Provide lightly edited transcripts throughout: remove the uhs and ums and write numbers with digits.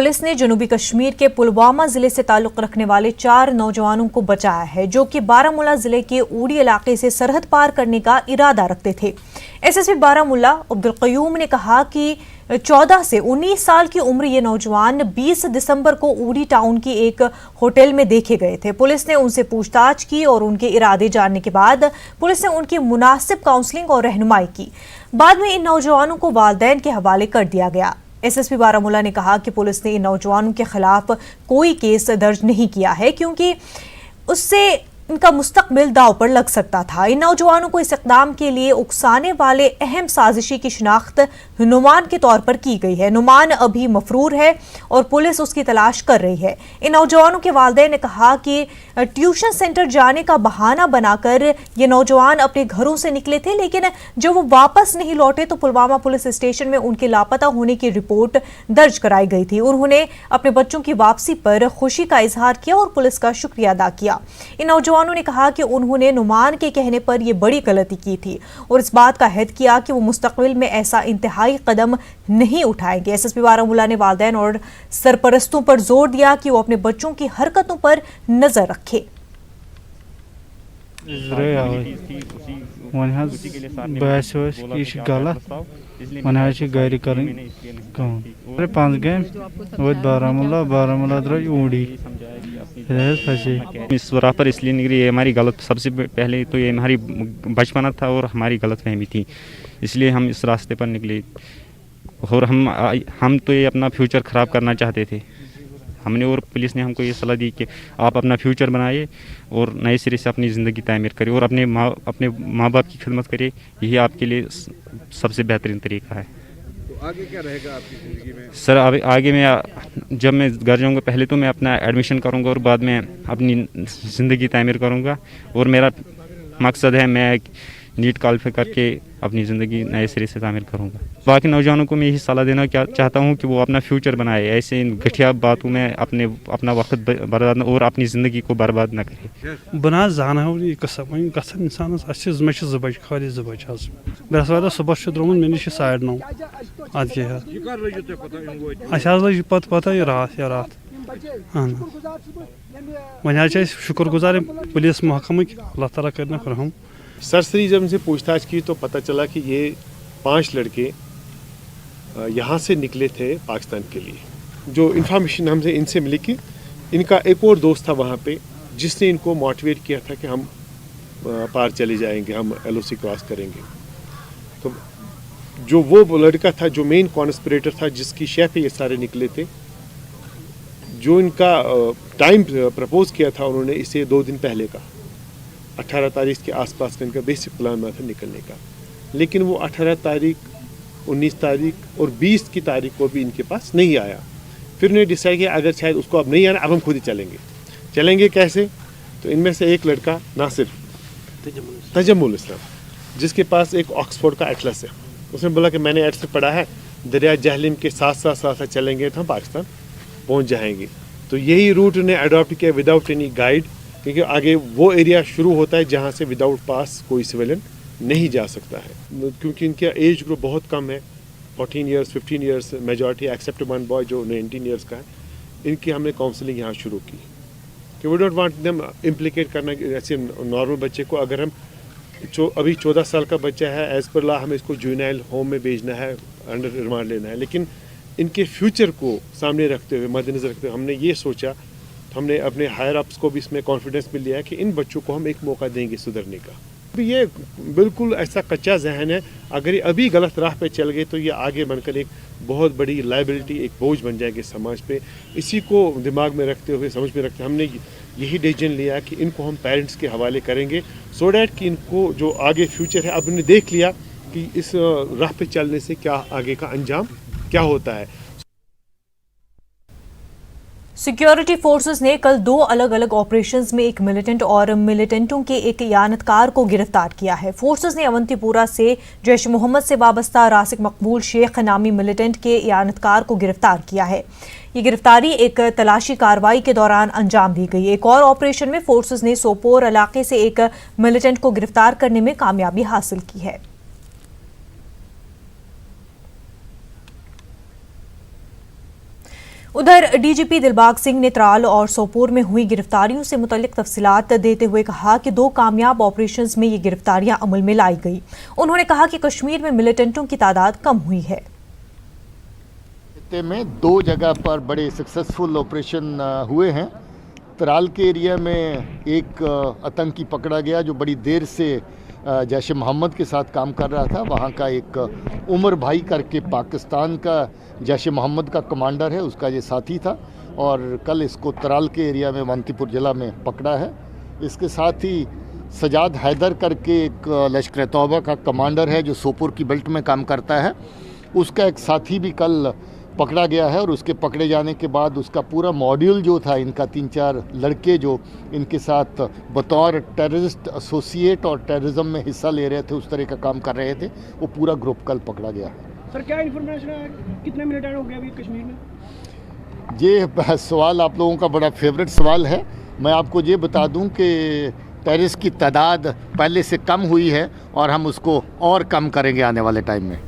Police ने जनूबी कश्मीर के पुलवामा जिले से ताल्लुक रखने वाले 4 नौजवानों को बचाया है, जो कि बारामूला जिले के ऊड़ी इलाके से सरहद पार करने का इरादा रखते थे। एसएसपी बारामूला अब्दुल कयूम ने कहा कि 14 से 19 साल की उम्र ये नौजवान 20 दिसंबर को ऊड़ी टाउन की एक होटल में देखे गए थे। पुलिस ने उनसे पूछताछ की और उनके इरादे जानने के बाद पुलिस ने उनकी मुनासिब काउंसलिंग और रहनुमाई की। बाद में इन नौजवानों को वालिदैन के हवाले कर दिया गया। एसएसपी बारामूला ने कहा कि पुलिस ने इन नौजवानों के खिलाफ कोई केस दर्ज नहीं किया है, क्योंकि उससे इनका मुस्तकबिल दांव पर लग सकता था। इन नौजवानों को इस इक़दाम के लिए उकसाने वाले अहम साजिशी की शिनाख्त नुमान के तौर पर की गई है। नुमान अभी मफरूर है और पुलिस उसकी तलाश कर रही है। इन नौजवानों के वालिदैन ने कहा कि ट्यूशन सेंटर जाने का बहाना बनाकर ये नौजवान अपने घरों से निकले थे, लेकिन जब वो वापस नहीं लौटे तो पुलवामा पुलिस स्टेशन में उनके लापता होने की रिपोर्ट दर्ज कराई गई थी। उन्होंने अपने बच्चों की वापसी पर खुशी का इजहार किया और पुलिस का शुक्रिया अदा किया। इन नौजवानों ने कहा कि उन्होंने नुमान के कहने पर यह बड़ी गलती की थी और इस बात का अहद किया कि वो मुस्तकबिल में ऐसा इंतहाई कदम नहीं उठाएंगे। एसएसपी बारामूला ने वालिदैन और सरपरस्तों पर जोर दिया कि वो अपने बच्चों की हरकतों पर नजर रखें। बारामूला ऊड़ी इस राह पर इसलिए निकली, ये हमारी गलत, सबसे पहले तो ये हमारी बचपना था और हमारी गलत फहमी थी, इसलिए हम इस रास्ते पर निकले। और हम तो ये अपना फ्यूचर ख़राब करना चाहते थे हमने, और पुलिस ने हमको ये सलाह दी कि आप अपना फ्यूचर बनाइए और नए सिरे से अपनी ज़िंदगी तामीर करिए और अपने माँ बाप की खिदमत करिए, यही आपके लिए सबसे बेहतरीन तरीका है। तो आगे क्या रहेगा आपकी ज़िंदगी में? सर आगे मैं जब मैं घर जाऊँगा, पहले तो मैं अपना एडमिशन करूँगा और बाद में अपनी ज़िंदगी तामीर करूँगा, और मेरा मकसद है मैं नीट क्वालिफाई करके अपनी ज़िंदगी नए सिरे से तामीर करूँगा। बाकी नौजवानों को मैं यही सलाह देना चाहता हूँ कि वो अपना फ्यूचर बनाए, ऐसे इन घटिया बातों में अपना वक्त बर्बाद न और अपनी ज़िंदगी को बर्बाद न करे। बना जाना कसम गसन इंसान मे बज खाली 2 बज बृहस्पति सुबह द्रोमुत मे नश 9:30 अद क्या लज पता यह रात वन शुक्र गुजार पुलिस महकमे अल्लाह ताला कर रहम। सरसरी जब से पूछताछ की तो पता चला कि ये 5 लड़के यहाँ से निकले थे पाकिस्तान के लिए। जो इन्फॉर्मेशन हमसे इनसे मिली कि इनका एक और दोस्त था वहाँ पे, जिसने इनको मोटिवेट किया था कि हम पार चले जाएंगे, हम LOC क्रॉस करेंगे। तो जो वो लड़का था जो मेन कॉन्स्पिरेटर था, जिसकी शय पे ये सारे निकले थे, जो इनका टाइम प्रपोज किया था उन्होंने इसे 2 दिन पहले का 18 तारीख के आसपास का इनका बेसिक प्लान था निकलने का, लेकिन वो 18 तारीख, 19 तारीख और 20 की तारीख को भी इनके पास नहीं आया। फिर उन्हें डिसाइड किया अगर शायद उसको अब नहीं आना, अब हम खुद ही चलेंगे कैसे? तो इनमें से एक लड़का नासिर तजम्मुल इस्लाम, जिसके पास एक ऑक्सफोर्ड का एटलस है, उसने बोला कि मैंने एटलस पढ़ा है, दरिया जहलिम के साथ चलेंगे तो हम पाकिस्तान पहुँच जाएंगे। तो यही रूट उन्हें अडॉप्ट किया विदाउट एनी गाइड, क्योंकि आगे वो एरिया शुरू होता है जहाँ से विदाउट पास कोई सिविलियन नहीं जा सकता है। क्योंकि इनका एज ग्रुप बहुत कम है, 14 years 15 years majority, except 1 boy जो 19 ईयर्स का है। इनकी हमने काउंसलिंग यहाँ शुरू की कि we don't want them implicate करना ऐसे नॉर्मल बच्चे को। अगर हम अभी 14 साल का बच्चा है, एज पर लॉ हमें इसको जुवेनाइल होम में भेजना है, अंडर रिमांड लेना है, लेकिन इनके फ्यूचर को सामने रखते हुए, मद्देनजर रखते हुए हमने ये सोचा, तो हमने अपने हायर अप्स को भी इसमें कॉन्फिडेंस मिल लिया है कि इन बच्चों को हम एक मौका देंगे सुधरने का। ये बिल्कुल ऐसा कच्चा जहन है, अगर ये अभी गलत राह पे चल गए तो ये आगे बनकर एक बहुत बड़ी लाइबिलिटी, एक बोझ बन जाएगी समाज पे। इसी को दिमाग में रखते हुए, समझ में रखते हमने यही डिसीजन लिया कि इनको हम पेरेंट्स के हवाले करेंगे, सो डैट कि इनको जो आगे फ्यूचर है, अब उन्हें देख लिया कि इस राह पे चलने से क्या आगे का अंजाम क्या होता है। सिक्योरिटी फोर्सेस ने कल 2 अलग अलग ऑपरेशंस में एक मिलिटेंट और मिलिटेंटों के एक यानतकार को गिरफ्तार किया है। फोर्सेस ने अवंतीपुरा से जैश मोहम्मद से वाबस्ता रासिक मकबूल शेख नामी मिलिटेंट के यानतकार को गिरफ्तार किया है। ये गिरफ्तारी एक तलाशी कार्रवाई के दौरान अंजाम दी गई। एक और ऑपरेशन में फोर्सेस ने सोपोर इलाके से एक मिलिटेंट को गिरफ्तार करने में कामयाबी हासिल की है। उधर डीजीपी दिलबाग सिंह ने त्राल और सोपोर में हुई गिरफ्तारियों से मुतल्लिक तफसीलात देते हुए कहा कि 2 कामयाब ऑपरेशंस में ये गिरफ्तारियां अमल में लाई गई। उन्होंने कहा कि कश्मीर में मिलिटेंटों की तादाद कम हुई है। में 2 जगह पर बड़े सक्सेसफुल ऑपरेशन हुए हैं। त्राल के एरिया में एक आतंकी पकड़ा गया जो बड़ी देर से जैश मोहम्मद के साथ काम कर रहा था। वहाँ का एक उमर भाई करके पाकिस्तान का जैश मोहम्मद का कमांडर है, उसका ये साथी था और कल इसको त्राल के एरिया में वंतीपुर ज़िला में पकड़ा है। इसके साथ ही सजाद हैदर करके एक लश्कर तौबा का कमांडर है जो सोपोर की बेल्ट में काम करता है, उसका एक साथी भी कल पकड़ा गया है। और उसके पकड़े जाने के बाद उसका पूरा मॉड्यूल जो था, इनका 3-4 लड़के जो इनके साथ बतौर टेररिस्ट एसोसिएट और टेररिज्म में हिस्सा ले रहे थे, उस तरह का काम कर रहे थे, वो पूरा ग्रुप कल पकड़ा गया है। सर क्या इन्फॉर्मेशन है, कितने मिलिटेंट हो गए अभी कश्मीर में? ये सवाल आप लोगों का बड़ा फेवरेट सवाल है। मैं आपको ये बता दूं कि टेररिस्ट की तादाद पहले से कम हुई है और हम उसको और कम करेंगे आने वाले टाइम में।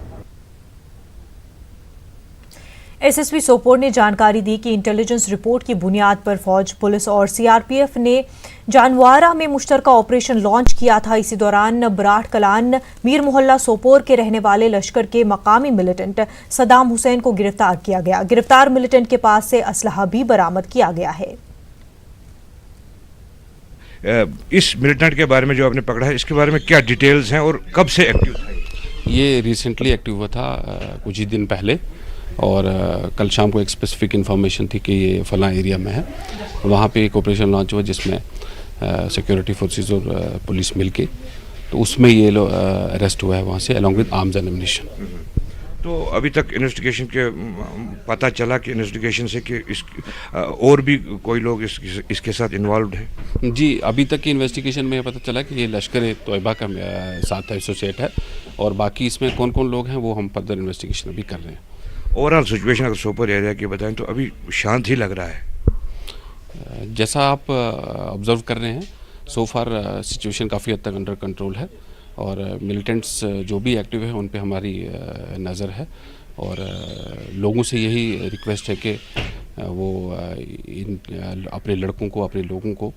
एसएसपी सोपोर ने जानकारी दी कि इंटेलिजेंस रिपोर्ट की बुनियाद पर फौज, पुलिस और सीआरपीएफ ने जानवारा में मुश्तरका ऑपरेशन लॉन्च किया था। इसी दौरान बराठ कलान मीर मोहल्ला सोपोर के रहने वाले लश्कर के मकामी मिलिटेंट सदाम हुसैन को गिरफ्तार किया गया। गिरफ्तार मिलिटेंट के पास से असलहा भी बरामद किया गया है। इस मिलिटेंट के बारे में जो आपने पकड़ा है, इसके बारे में क्या डिटेल्स हैं और कब से एक्टिव था? ये रिसेंटली एक्टिव हुआ था कुछ ही दिन पहले, और कल शाम को एक स्पेसिफिक इन्फॉर्मेशन थी कि ये फलां एरिया में है। वहाँ पे एक ऑपरेशन लॉन्च हुआ जिसमें सिक्योरिटी फोर्सेस और पुलिस मिलके, तो उसमें ये लोग अरेस्ट हुआ है वहाँ से along with arms and ammunition. तो अभी तक इन्वेस्टिगेशन के पता चला कि इन्वेस्टिगेशन से कि इस और भी कोई लोग इसके साथ इन्वॉल्व हैं? जी, अभी तक की इन्वेस्टिगेशन में पता चला कि ये लश्कर तोयबा का साथ एसोसिएट है, और बाकी इसमें कौन कौन लोग हैं वो हम फर्दर इन्वेस्टिगेशन अभी कर रहे हैं। ओवरऑल सिचुएशन अगर सोपोर एरिया की बताएं तो अभी शांत ही लग रहा है। जैसा आप ऑब्जर्व कर रहे हैं, सो फार सिचुएशन काफ़ी हद तक अंडर कंट्रोल है, और मिलिटेंट्स जो भी एक्टिव है उन पे हमारी नज़र है, और लोगों से यही रिक्वेस्ट है कि वो अपने लड़कों को, अपने लोगों को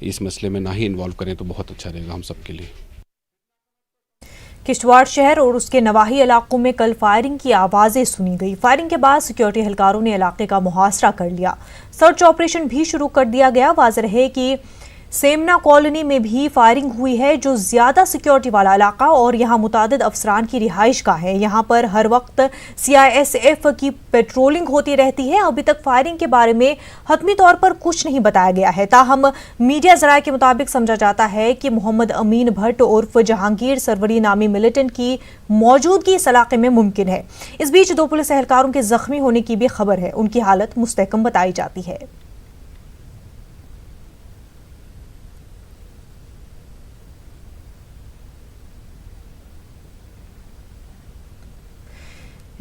इस मसले में ना ही इन्वॉल्व करें तो बहुत अच्छा रहेगा हम सब के लिए। किश्तवाड़ शहर और उसके नवाही इलाकों में कल फायरिंग की आवाजें सुनी गई। फायरिंग के बाद सिक्योरिटी एहलकारों ने इलाके का मुहासरा कर लिया। सर्च ऑपरेशन भी शुरू कर दिया गया। वाज़ेह रहे कि सेमना कॉलोनी में भी फायरिंग हुई है, जो ज्यादा सिक्योरिटी वाला इलाका और यहाँ मुतादिद अफसरान की रिहाइश का है। यहाँ पर हर वक्त CISF की पेट्रोलिंग होती रहती है। अभी तक फायरिंग के बारे में हतमी तौर पर कुछ नहीं बताया गया है, ताहम मीडिया जराये के मुताबिक समझा जाता है कि मोहम्मद अमीन भट्ट उर्फ जहांगीर सरवरी नामी मिलिटेंट की मौजूदगी इस इलाके में मुमकिन है। इस बीच 2 पुलिस एहलकारों के जख्मी होने की भी खबर है। उनकी हालत मुस्तहकम बताई जाती है।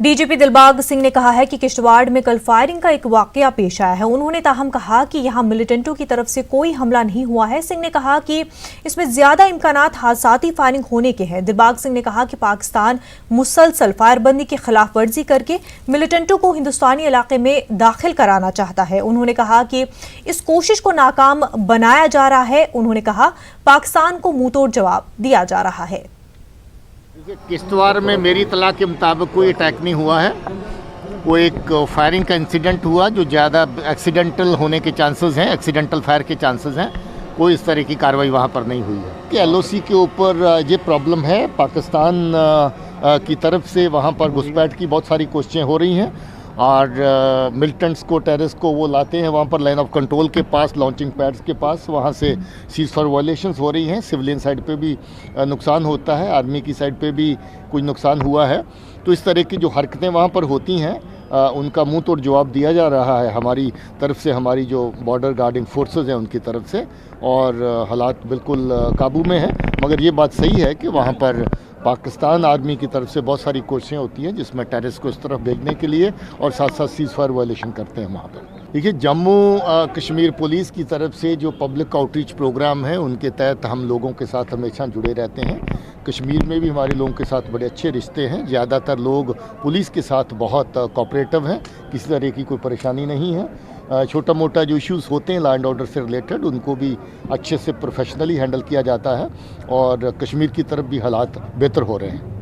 डीजीपी दिलबाग सिंह ने कहा है कि किश्तवाड़ में कल फायरिंग का एक वाकया पेश आया है। उन्होंने ताहम कहा कि यहां मिलिटेंटों की तरफ से कोई हमला नहीं हुआ है। सिंह ने कहा कि इसमें ज्यादा इम्कानात हादसाती फायरिंग होने के हैं। दिलबाग सिंह ने कहा कि पाकिस्तान मुसलसल फायरबंदी की खिलाफ वर्जी करके मिलिटेंटों को हिंदुस्तानी इलाके में दाखिल कराना चाहता है। उन्होंने कहा कि इस कोशिश को नाकाम बनाया जा रहा है। उन्होंने कहा पाकिस्तान को मुंहतोड़ जवाब दिया जा रहा है। किश्तवाड़ में मेरी इत्तला के मुताबिक कोई अटैक नहीं हुआ है। वो एक फायरिंग का इंसिडेंट हुआ जो ज़्यादा एक्सीडेंटल होने के चांसेस हैं, एक्सीडेंटल फायर के चांसेस हैं। कोई इस तरह की कार्रवाई वहाँ पर नहीं हुई है कि LOC के ऊपर ये प्रॉब्लम है। पाकिस्तान की तरफ से वहाँ पर घुसपैठ की बहुत सारी कोशिशें हो रही हैं, और मिलिटेंट्स को, टेररिस्ट को वो लाते हैं वहाँ पर लाइन ऑफ कंट्रोल के पास, लॉन्चिंग पैड्स के पास। वहाँ से सीज फायर वायलेशंस हो रही हैं। सिविलियन साइड पे भी नुकसान होता है, आर्मी की साइड पे भी कुछ नुकसान हुआ है। तो इस तरह की जो हरकतें वहाँ पर होती हैं उनका मुंह तोड़ जवाब दिया जा रहा है हमारी तरफ से, हमारी जो बॉर्डर गार्डिंग फोर्सेस हैं उनकी तरफ से, और हालात बिल्कुल काबू में हैं। मगर ये बात सही है कि वहाँ पर पाकिस्तान आर्मी की तरफ से बहुत सारी कोशिशें होती हैं जिसमें टेररिस्ट को इस तरफ भेजने के लिए, और साथ साथ सीज फायर वायलेशन करते हैं वहाँ पर। देखिए, जम्मू कश्मीर पुलिस की तरफ से जो पब्लिक आउटरीच प्रोग्राम है उनके तहत हम लोगों के साथ हमेशा जुड़े रहते हैं। कश्मीर में भी हमारे लोगों के साथ बड़े अच्छे रिश्ते हैं। ज़्यादातर लोग पुलिस के साथ बहुत कोऑपरेटिव हैं, किसी तरह की कोई परेशानी नहीं है। छोटा मोटा जो इश्यूज़ होते हैं लॉ एंड ऑर्डर से रिलेटेड, उनको भी अच्छे से प्रोफेशनली हैंडल किया जाता है और कश्मीर की तरफ भी हालात बेहतर हो रहे हैं।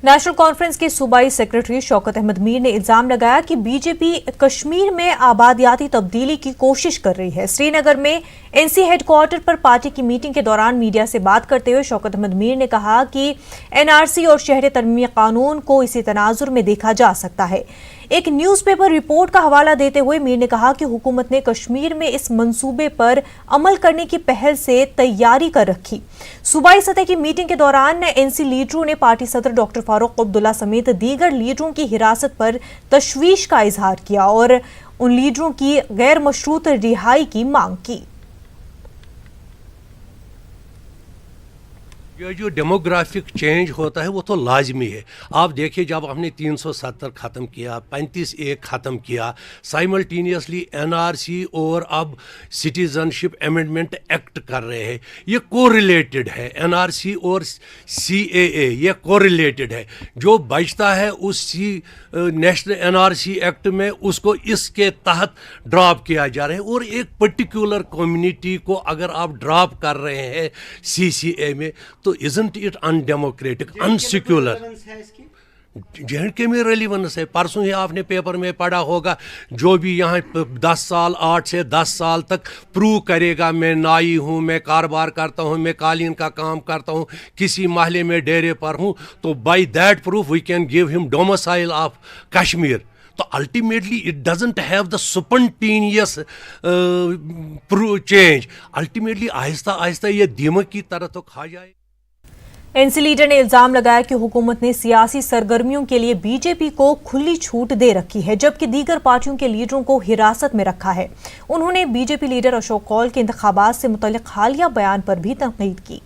नेशनल कॉन्फ्रेंस के सूबाई सेक्रेटरी शौकत अहमद मीर ने इल्जाम लगाया कि बीजेपी कश्मीर में आबादियाती तब्दीली की कोशिश कर रही है। श्रीनगर में एनसी हेडक्वार्टर पर पार्टी की मीटिंग के दौरान मीडिया से बात करते हुए शौकत अहमद मीर ने कहा कि एनआरसी और शहरी तरमीमी कानून को इसी तनाजुर में देखा जा सकता है। एक न्यूज़पेपर रिपोर्ट का हवाला देते हुए मीर ने कहा कि हुकूमत ने कश्मीर में इस मंसूबे पर अमल करने की पहल से तैयारी कर रखी। सूबाई सतह की मीटिंग के दौरान एनसी लीडरों ने पार्टी सदर डॉक्टर फारूक अब्दुल्ला समेत दीगर लीडरों की हिरासत पर तशवीश का इजहार किया और उन लीडरों की गैर मशरूत रिहाई की मांग की। ये जो डेमोग्राफिक चेंज होता है वो तो लाजमी है। आप देखिए, जब हमने 370 ख़त्म किया, 35A ख़त्म किया, साइमल्टेनियसली एनआरसी और अब सिटीज़नशिप अमेंडमेंट एक्ट कर रहे हैं, ये कोरिलेटेड है। एनआरसी और CAA ये कोरिलेटेड है। जो बचता है उस नेशनल एनआरसी एक्ट में उसको इसके तहत ड्रॉप किया जा रहा है। और एक पर्टिकुलर कम्युनिटी को अगर आप ड्रॉप कर रहे हैं CCA में, तो isn't it undemocratic, unsecular? JNK में रेलिवेंस है। परसों ही आपने पेपर में पढ़ा होगा, जो भी यहाँ 10 साल 8 से 10 साल तक प्रूव करेगा मैं नाई हूँ, मैं कारोबार करता हूँ, मैं कालीन का काम करता हूँ, किसी महल्ले में डेरे पर हूँ, तो by that proof we can give him domicile of Kashmir. तो ultimately it doesn't have the spontaneous change. Ultimately आहिस्ता आहिस्ता ये दीमक की तरह तो खा जाए। एनसी लीडर ने इल्जाम लगाया कि हुकूमत ने सियासी सरगर्मियों के लिए बीजेपी को खुली छूट दे रखी है, जबकि दीगर पार्टियों के लीडरों को हिरासत में रखा है। उन्होंने बीजेपी लीडर अशोक कौल के इंतखाबात से मुतल्लिक हालिया बयान पर भी तनकीद की।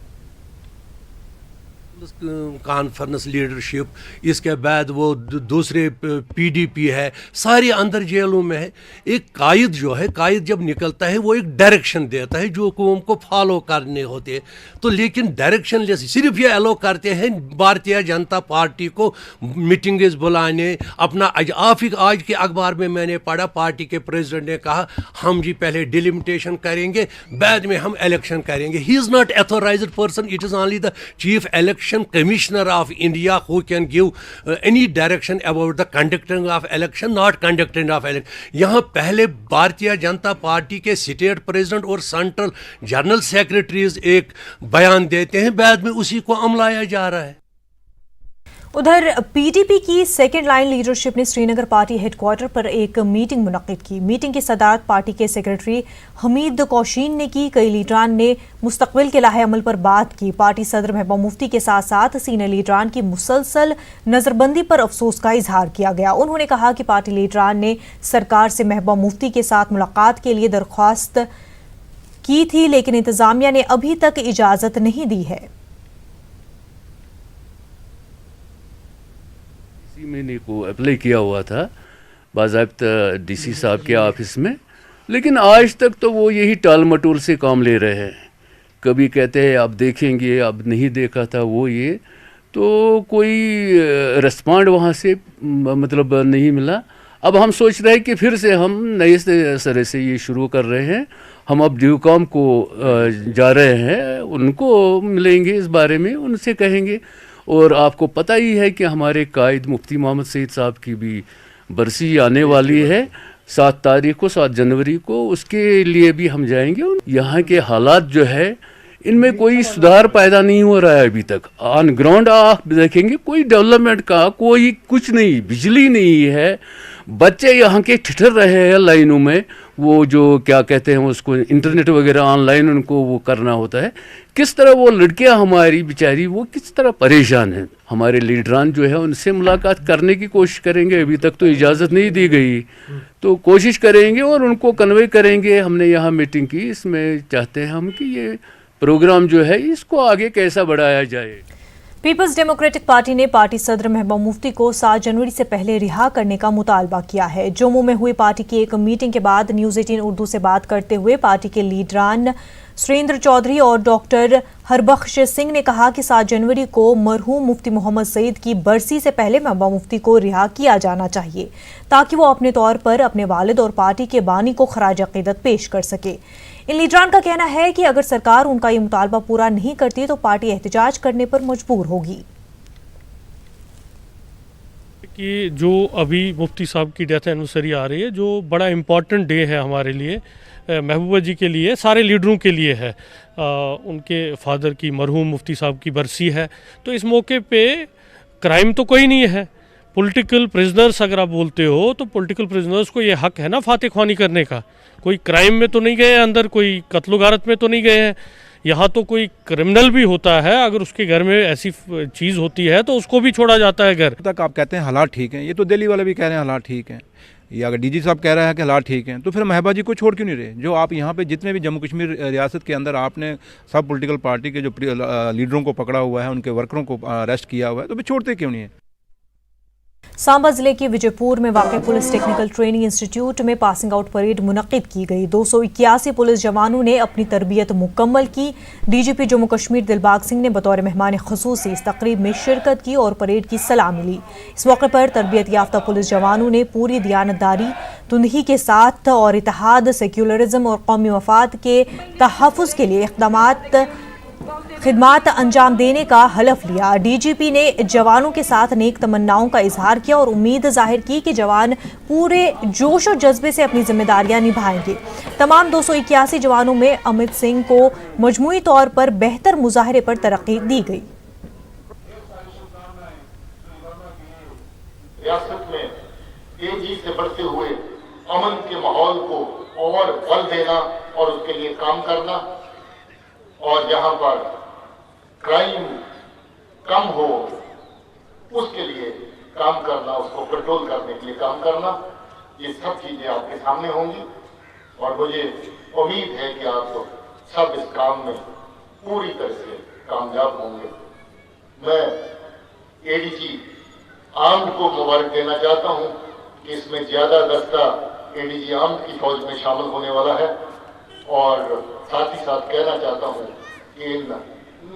कॉन्फ्रेंस लीडरशिप, इसके बाद वो दूसरे PDP है, सारे अंदर जेलों में है। एक कायद जो है, कायद जब निकलता है वो एक डायरेक्शन देता है जो कौम को फॉलो करने होते हैं। तो लेकिन डायरेक्शन लेस सिर्फ ये अलो करते हैं भारतीय जनता पार्टी को मीटिंग्स बुलाने अपना। आज के अखबार में मैंने पढ़ा, पार्टी के प्रेसिडेंट ने कहा हम जी पहले डिलिमिटेशन करेंगे, बाद में हम इलेक्शन करेंगे। He is not authorized person, it is only the chief election Commissioner of India who can give any direction about the conducting of election, not conducting of election. यहाँ पहले भारतीय जनता पार्टी के state president और central general secretaries एक बयान देते हैं, बाद में उसी को अमलाया जा रहा है। उधर PDP की सेकेंड लाइन लीडरशिप ने श्रीनगर पार्टी हेडक्वार्टर पर एक मीटिंग मुनक्किद की। मीटिंग की सदारत पार्टी के सेक्रेटरी हमीद कौशीन ने की। कई लीडरान ने मुस्तकबिल के लाहे अमल पर बात की। पार्टी सदर महबूबा मुफ्ती के साथ साथ सीनियर लीडरान की मुसलसल नजरबंदी पर अफसोस का इजहार किया गया। उन्होंने कहा कि पार्टी लीडरान ने सरकार से महबूबा मुफ्ती के साथ मुलाकात के लिए दरख्वास्त की थी, लेकिन इंतजामिया ने अभी तक इजाजत नहीं दी है। मैंने को अप्लाई किया हुआ था बाज़ाब्ता DC साहब के ऑफिस में, लेकिन आज तक तो वो यही टाल मटोल से काम ले रहे हैं। कभी कहते हैं अब देखेंगे, अब नहीं देखा था वो ये, तो कोई रिस्पॉन्ड वहाँ से मतलब नहीं मिला। अब हम सोच रहे हैं कि फिर से हम नए सिरे से ये शुरू कर रहे हैं। हम अब ड्यूकॉम को जा रहे हैं, उनको मिलेंगे, इस बारे में उनसे कहेंगे। और आपको पता ही है कि हमारे कायद मुफ्ती मोहम्मद सईद साहब की भी बरसी आने वाली है 7 तारीख को, 7 जनवरी को, उसके लिए भी हम जाएंगे। यहाँ के हालात जो है इनमें कोई सुधार पैदा नहीं हो रहा है अभी तक। ऑन ग्राउंड आप देखेंगे कोई डेवलपमेंट का कोई कुछ नहीं, बिजली नहीं है, बच्चे यहाँ के ठिठर रहे हैं लाइनों में, वो जो क्या कहते हैं उसको इंटरनेट वगैरह ऑनलाइन उनको वो करना होता है। किस तरह वो लड़कियां हमारी बेचारी वो किस तरह परेशान हैं। हमारे लीडरान जो है उनसे मुलाकात करने की कोशिश करेंगे, अभी तक तो इजाज़त नहीं दी गई, तो कोशिश करेंगे और उनको कन्वे करेंगे। हमने यहाँ मीटिंग की, इसमें चाहते हैं हम कि ये प्रोग्राम जो है इसको आगे कैसा बढ़ाया जाए। पीपल्स डेमोक्रेटिक पार्टी ने पार्टी सदर महबूबा मुफ्ती को 7 जनवरी से पहले रिहा करने का मुतालबा किया है। जम्मू में हुई पार्टी की एक मीटिंग के बाद न्यूज़ 18 उर्दू से बात करते हुए पार्टी के लीडरान सुरेंद्र चौधरी और डॉक्टर हरबख्श सिंह ने कहा कि 7 जनवरी को मरहूम मुफ्ती मोहम्मद सईद की बरसी से पहले महबूबा मुफ्ती को रिहा किया जाना चाहिए ताकि वो अपने तौर पर अपने वालिद और पार्टी के बानी को खराज अकीदत पेश कर सके। इन लीडरान का कहना है कि अगर सरकार उनका ये मुतालबा पूरा नहीं करती तो पार्टी एहतजाज करने पर मजबूर होगी। कि जो अभी मुफ्ती साहब की डेथ एनिवर्सरी आ रही है, जो बड़ा इम्पॉर्टेंट डे है हमारे लिए, महबूबा जी के लिए, सारे लीडरों के लिए है। उनके फादर की, मरहूम मुफ्ती साहब की बरसी है, तो इस मौके पे क्राइम तो कोई नहीं है। पॉलिटिकल प्रिजनर्स अगर आप बोलते हो तो पॉलिटिकल प्रिजनर्स को ये हक है ना फाते ख्वानी करने का। कोई क्राइम में तो नहीं गए हैं अंदर, कोई कत्ल गारत में तो नहीं गए हैं। यहाँ तो कोई क्रिमिनल भी होता है, अगर उसके घर में ऐसी चीज़ होती है तो उसको भी छोड़ा जाता है घर तक। आप कहते हैं हालात ठीक हैं, ये तो दिल्ली वाले भी कह रहे हैं हालात ठीक हैं, या अगर डीजी साहब कह रहे हैं कि हालात ठीक हैं, तो फिर महबूबा जी को छोड़ क्यों नहीं रहे? जो आप यहाँ पे जितने भी जम्मू कश्मीर रियासत के अंदर आपने सब पॉलिटिकल पार्टी के जो लीडरों को पकड़ा हुआ है, उनके वर्करों को अरेस्ट किया हुआ है, तो फिर छोड़ते क्यों नहीं है? सांबा जिले के विजयपुर में वाक़ पुलिस टेक्निकल ट्रेनिंग इंस्टीट्यूट में पासिंग आउट परेड मुनक्किद की गई। 281 पुलिस जवानों ने अपनी तरबियत मुकम्मल की। डीजीपी जम्मू कश्मीर दिलबाग सिंह ने बतौर मेहमान ख़ुसूसी इस तकरीब में शिरकत की और परेड की सलामी ली। इस मौके पर तरबियत याफ्ता पुलिस जवानों ने पूरी दियानतदारी, तुंदही के साथ और इत्तेहाद, सेक्युलरिज्म और कौमी मफाद के तहफ़्फ़ुज़ के लिए खिदमात अंजाम देने का हलफ लिया। डीजीपी ने जवानों के साथ नेक तमन्नाओं का इजहार किया और उम्मीद जाहिर की कि जवान पूरे जोश और जज्बे से अपनी जिम्मेदारियां निभाएंगे। तमाम 281 जवानों में अमित सिंह को मजमूई तौर पर बेहतर मुजाहरे पर तरक्की दी गई। रियासत में तेजी से बढ़ते हुए अमन के माहौल को और बल देना और उसके लिए काम करना, और जहां पर क्राइम कम हो उसके लिए काम करना, उसको कंट्रोल करने के लिए काम करना, ये सब चीजें आपके सामने होंगी। और मुझे उम्मीद है कि आप सब इस काम में पूरी तरह से कामयाब होंगे। मैं एडीजी आर्म्ड को मुबारक देना चाहता हूं कि इसमें ज्यादा दस्ता एडीजी आर्म्ड की फौज में शामिल होने वाला है, और साथ ही साथ कहना चाहता हूं कि इन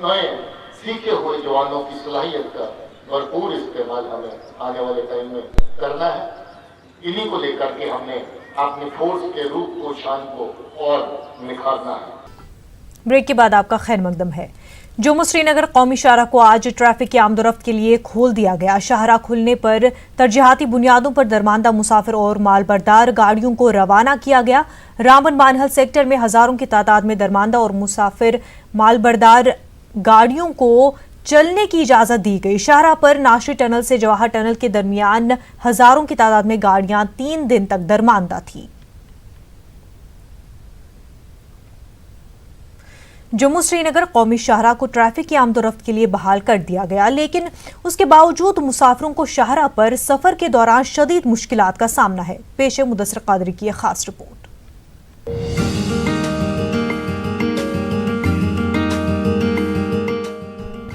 नए सीखे हुए जवानों की सलाहियत का भरपूर इस्तेमाल हमें आने वाले टाइम में करना है। इन्हीं को लेकर के हमने अपनी फोर्स के रूप को, शान को और निखारना है। ब्रेक के बाद आपका खैर मकदम है। जम्मू श्रीनगर कौमी शाहराह को आज ट्रैफिक की आमदोरफ्त के लिए खोल दिया गया। शाहराह खुलने पर तरजीहाती बुनियादों पर दरमानदा मुसाफिर और मालबरदार गाड़ियों को रवाना किया गया। रामबन मानहल सेक्टर में हजारों की तादाद में दरमानदा और मुसाफिर मालबरदार गाड़ियों को चलने की इजाजत दी गई। शाहराह पर नाशी टनल से जवाहर टनल के दरमियान हजारों की तादाद में गाड़ियां 3 दिन तक दरमानदा थी। जम्मू श्रीनगर कौमी शाहराह को ट्रैफिक की आमदोरफ्त के लिए बहाल कर दिया गया, लेकिन उसके बावजूद मुसाफिरों को शाहराह पर सफर के दौरान शदीद मुश्किलात का सामना है। पेश है मुदस्सिर कादरी की खास रिपोर्ट।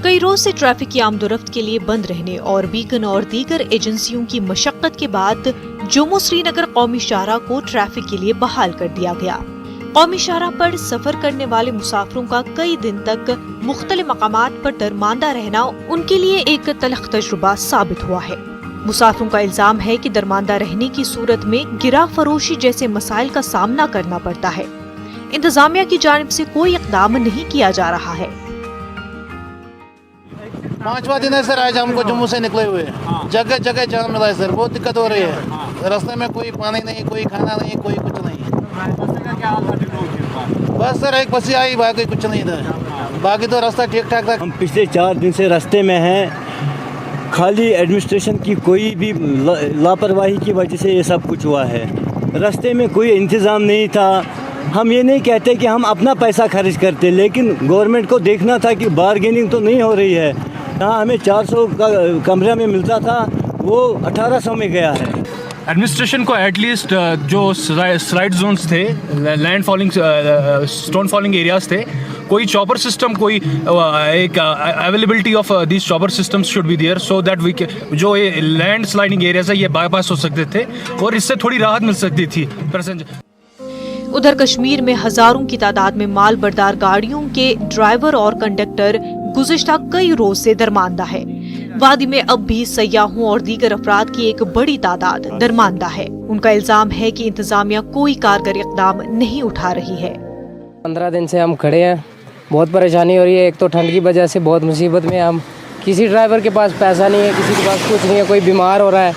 कई रोज से ट्रैफिक की आमदोरफ्त के लिए बंद रहने और बीकन और दीगर एजेंसियों की मशक्कत के बाद जम्मू श्रीनगर कौमी शाहराह को ट्रैफिक के लिए बहाल कर दिया गया। कौमी शाहराह पर सफर करने वाले मुसाफिरों का कई दिन तक मुख्तलिफ मकामात पर दरमानदा रहना उनके लिए एक तलख तजुर्बा साबित हुआ है। मुसाफिरों का इल्जाम है कि दरमानदा रहने की सूरत में गिरा फरोशी जैसे मसाइल का सामना करना पड़ता है। इंतजामिया की जानिब से कोई इक़दाम नहीं किया जा रहा है। 5वां दिन है सर आज हमको जम्मू से निकले हुए, जगह जगह जाम मिला है सर, बहुत दिक्कत हो रही है। रास्ते में कोई पानी नहीं, कोई खाना नहीं, कोई कुछ नहीं। बस सर एक बस आई, बाकी कुछ नहीं था, बाकी तो रास्ता ठीक ठाक था। हम पिछले 4 दिन से रास्ते में हैं, खाली एडमिनिस्ट्रेशन की कोई भी लापरवाही की वजह से ये सब कुछ हुआ है। रास्ते में कोई इंतज़ाम नहीं था। हम ये नहीं कहते कि हम अपना पैसा खर्च करते, लेकिन गवर्नमेंट को देखना था कि बारगेनिंग तो नहीं हो रही है। जहाँ हमें 400 का कमरा में मिलता था वो 1800 में गया है। एडमिनिस्ट्रेशन को एटलीस्ट जो स्लाइड जोन्स थे, land falling, stone falling areas थे, कोई चॉपर सिस्टम, कोई एक availability of this chopper systems should be there so that we जो ये लैंड स्लाइडिंग एरियाज है ये बाईपास हो सकते थे और इससे थोड़ी राहत मिल सकती थी पैसेंजर। उधर कश्मीर में हजारों की तादाद में माल बरदार गाड़ियों के ड्राइवर और कंडक्टर गुज़िश्ता कई रोज से दरमांदा है। वादी में अब भी सयाहों और दीगर अफराद की एक बड़ी तादाद दरमांदा है। उनका इल्जाम है कि इंतजामिया कोई कारगर इक़दाम नहीं उठा रही है। 15 दिन से हम खड़े हैं, बहुत परेशानी हो रही है। एक तो ठंड की वजह से बहुत मुसीबत में हम, किसी ड्राइवर के पास पैसा नहीं है, किसी के पास कुछ नहीं है, कोई बीमार हो रहा है,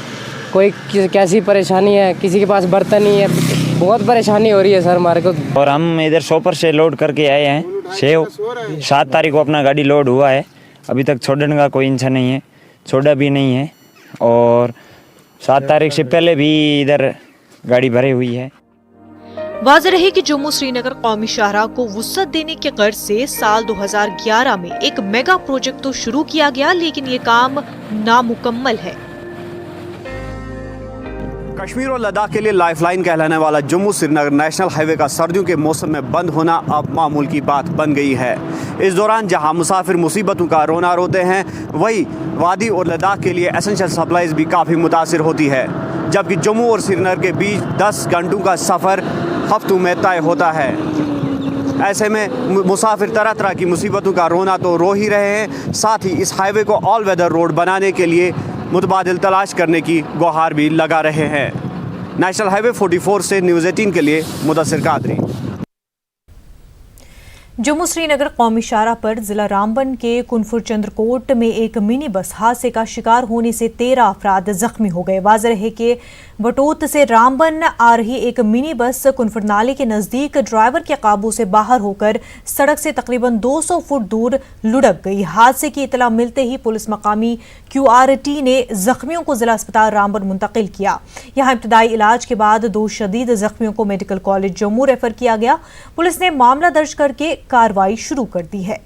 कोई कैसी परेशानी है, किसी के पास बर्तन नहीं है, बहुत परेशानी हो रही है सर हमारे को। और हम इधर शॉपर से लोड करके आए हैं सेव। 7 तारीख को अपना गाड़ी लोड हुआ है, अभी तक छोड़ने का कोई इंसान नहीं है, छोड़ा भी नहीं है। और 7 तारीख से पहले भी इधर गाड़ी भरी हुई है। वाज़ेह रहे कि जम्मू श्रीनगर कौमी शाहराह को वुसअत देने के गर्ज से साल 2011 में एक मेगा प्रोजेक्ट तो शुरू किया गया, लेकिन ये काम नामुकम्मल है। कश्मीर और लद्दाख के लिए लाइफलाइन कहलाने वाला जम्मू श्रीनगर नेशनल हाईवे का सर्दियों के मौसम में बंद होना अब मामूल की बात बन गई है। इस दौरान जहां मुसाफिर मुसीबतों का रोना रोते हैं, वहीं वादी और लद्दाख के लिए एसेंशियल सप्लाईज भी काफ़ी मुतासिर होती है, जबकि जम्मू और श्रीनगर के बीच 10 घंटों का सफ़र हफ्तों में तय होता है। ऐसे में मुसाफिर तरह तरह की मुसीबतों का रोना तो रो ही रहे हैं, साथ ही इस हाईवे को ऑल वेदर रोड बनाने के लिए मुतबादिल तलाश करने की गुहार भी लगा रहे हैं। नेशनल हाईवे 44 से न्यूज़ 18 के लिए मुदस्सिर कादरी। जम्मू श्रीनगर कौमी शाहराह पर जिला रामबन के कुनफुर चंद्रकोट में एक मिनी बस हादसे का शिकार होने से 13 अफराद जख्मी हो गए। वाज़ेह है कि बटोत से रामबन आ रही एक मिनी बस कुनफुर नाले के नजदीक ड्राइवर के काबू से बाहर होकर सड़क से तकरीबन 200 फुट दूर लुढ़क गई। हादसे की इतला मिलते ही पुलिस मकामी QRT ने जख्मियों को जिला अस्पताल रामबन मुंतकिल किया। यहाँ इब्तदाई इलाज के बाद 2 शदीद जख्मियों को मेडिकल कॉलेज जम्मू रेफर किया गया। पुलिस ने मामला दर्ज करके कार्रवाई शुरू कर दी है।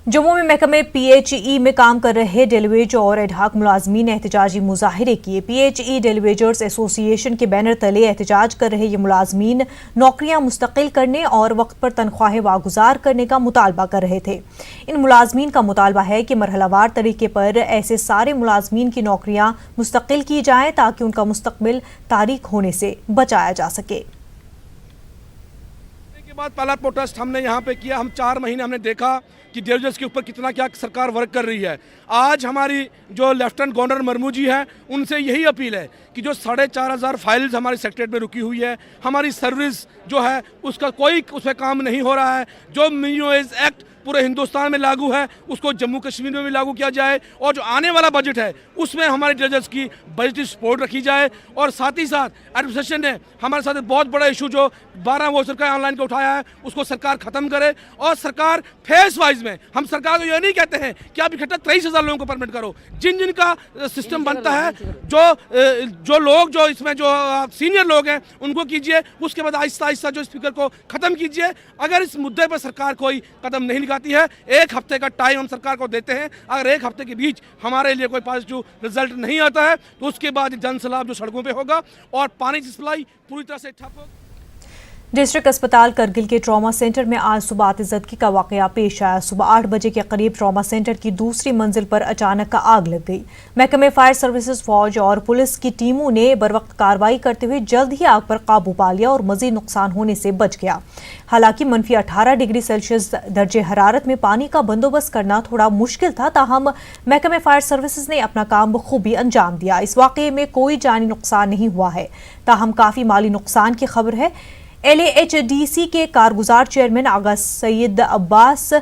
जम्मू में महकमे PHE में काम कर रहे डेलीवेज और एडहाक मुलाजमीन ने एहतजाजी मुजाहिरे किए। PHE डेलीवेजर्स एसोसिएशन के बैनर तले एहतजाज कर रहे ये मुलाजमीन नौकरियां मुस्तकिल करने और वक्त पर तनख्वाहें वागुजार करने का मुतालबा कर रहे थे। इन मुलाजमीन का मुतालबा है कि मरहलावार तरीके पर ऐसे सारे मुलाजमीन की नौकरियां मुस्तकिल की जाएं ताकि उनका मुस्तकबिल तारीक होने से बचाया जा सके। बाद पहला प्रोटेस्ट हमने यहाँ पे किया। हम 4 महीने हमने देखा कि डेलीवेजर्स के ऊपर कितना क्या सरकार वर्क कर रही है। आज हमारी जो लेफ्टिनेंट गवर्नर मरमू जी हैं, उनसे यही अपील है कि जो 4,500 फाइल्स हमारी सेक्रेटरीट में रुकी हुई है, हमारी सर्विस जो है उसका कोई उसमें काम नहीं हो रहा है। जो मिनिमम वेज एक्ट पूरे हिंदुस्तान में लागू है उसको जम्मू कश्मीर में भी लागू किया जाए, और जो आने वाला बजट है उसमें हमारे डेलीवेजर्स की बजट सपोर्ट रखी जाए। और साथ ही साथ एडमिनिस्ट्रेशन ने हमारे साथ बहुत बड़ा इशू जो 12 वोचर का ऑनलाइन का उठाया है उसको सरकार खत्म करे, और सरकार फेस वाइज में, हम सरकार को ये नहीं कहते हैं कि आप इकट्ठा 23,000 लोगों को परमिट करो। जिन जिन का सिस्टम बनता है, जो लोग जो इसमें जो सीनियर लोग हैं उनको कीजिए, उसके बाद आहिस्ता आहिस्ता जो स्पीकर को ख़त्म कीजिए। अगर इस मुद्दे पर सरकार कोई कदम नहीं निकालती है, 1 हफ्ते का टाइम हम सरकार को देते हैं। अगर 1 हफ्ते के बीच हमारे लिए कोई पॉजिटिव रिजल्ट नहीं आता है तो उसके बाद जन सैलाब जो सड़कों पे होगा और पानी की सप्लाई पूरी तरह से ठप होगी। डिस्ट्रिक्ट अस्पताल करगिल के ट्रॉमा सेंटर में आज सुबह आतिशज़दगी का वाकया पेश आया। सुबह 8 बजे के करीब ट्रॉमा सेंटर की दूसरी मंजिल पर अचानक आग लग गई। महकमे फायर सर्विसेज, फौज और पुलिस की टीमों ने बरवक्त कार्रवाई करते हुए जल्द ही आग पर काबू पा लिया और मजीद नुकसान होने से बच गया। हालांकि -18 डिग्री सेल्सियस दर्जे हरारत में पानी का बंदोबस्त करना थोड़ा मुश्किल था, ताहम महकमे फायर सर्विसेज ने अपना काम बखूबी अंजाम दिया। इस वाकये में कोई जानी नुकसान नहीं हुआ है, ताहम काफ़ी माली नुकसान की खबर है। LAHDC के कारगुजार चेयरमैन आगा सैयद अब्बास,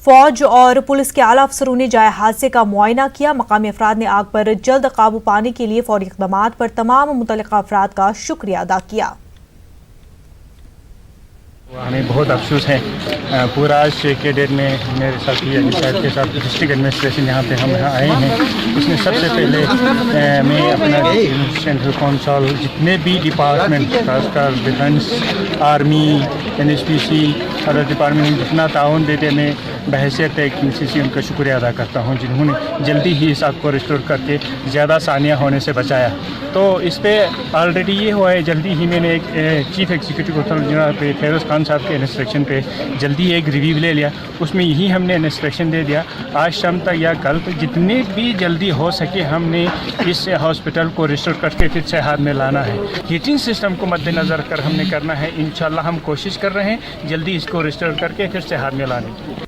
फौज और पुलिस के आला अफसरों ने जाए हादसे का मुआयना किया। मकामी अफराद ने आग पर जल्द काबू पाने के लिए फौरी इक़दामात पर तमाम मुतल्लिक़ा अफराद का शुक्रिया अदा किया। हमें बहुत अफसोस है, पूरा आज के डेट में मेरे साथ साहब के साथ डिस्ट्रिक्ट एडमिनिस्ट्रेशन यहाँ पे हम यहाँ आए हैं। उसने सबसे पहले मैं अपना सेंट्रल कौंसल, जितने भी डिपार्टमेंट, खासकर defence, army, NHPC, other department जितना ताउन देते, मैं बहैसियत एक MCC उनका शुक्रिया अदा करता हूँ, जिन्होंने जल्दी ही इस आग को रिस्टोर करके ज़्यादा सानिया होने से बचाया। तो इस पे ऑलरेडी ये हुआ है, जल्दी ही मैंने एक चीफ एग्जीक्यूटिव जनाब पे फेरोज़ खान साहब के इंस्ट्रक्शन पे जल्दी एक रिव्यू ले लिया, उसमें यही हमने इंस्ट्रक्शन दे दिया आज शाम तक या कल तक जितने भी जल्दी हो सके हमने इस हॉस्पिटल को रिस्टोर करके फिर से हाथ में लाना है। हीटिंग सिस्टम को मद्देनज़र कर हमने करना है, इंशाल्लाह हम कोशिश कर रहे हैं जल्दी इसको रिस्टोर करके फिर से हाथ में लाने की।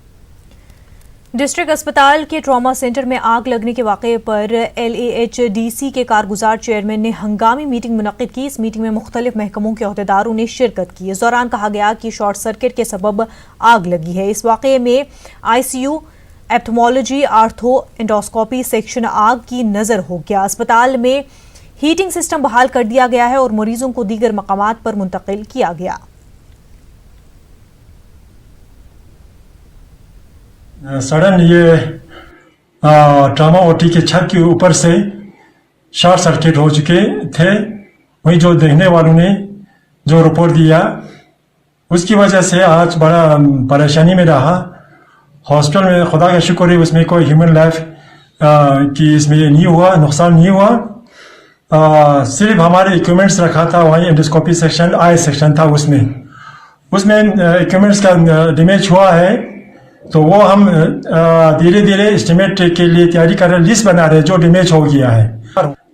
डिस्ट्रिक्ट अस्पताल के ट्रॉमा सेंटर में आग लगने के वाक़े पर LAHDC के कारगुजार चेयरमैन ने हंगामी मीटिंग मुनक्किद की। इस मीटिंग में मुख्तलिफ महकमों के अहदेदारों ने शिरकत की। इस दौरान कहा गया कि शॉर्ट सर्किट के सबब आग लगी है। इस वाक़े में ICU, एप्थमोलॉजी, आर्थो, एंडोस्कोपी सेक्शन आग की नज़र हो गया। अस्पताल में हीटिंग सिस्टम बहाल कर दिया गया है और मरीजों को दीगर मकामात पर मुंतकिल किया गया। सडन ये ट्रामा ओटी के छत के ऊपर से शॉर्ट सर्किट हो चुके थे। वही जो देखने वालों ने जो रिपोर्ट दिया उसकी वजह से आज बड़ा परेशानी में रहा। हॉस्पिटल में खुदा का शुक्र है उसमें कोई ह्यूमन लाइफ की इसमें नहीं हुआ, नुकसान नहीं हुआ। सिर्फ हमारे इक्विपमेंट्स रखा था, वहीं एंडोस्कोपी सेक्शन, आई सेक्शन था, उसमें इक्विपमेंट्स का डैमेज हुआ है। तो वो हम धीरे धीरे एस्टिमेट के लिए तैयारी कर रहे, लिस्ट बना रहे जो डैमेज हो गया है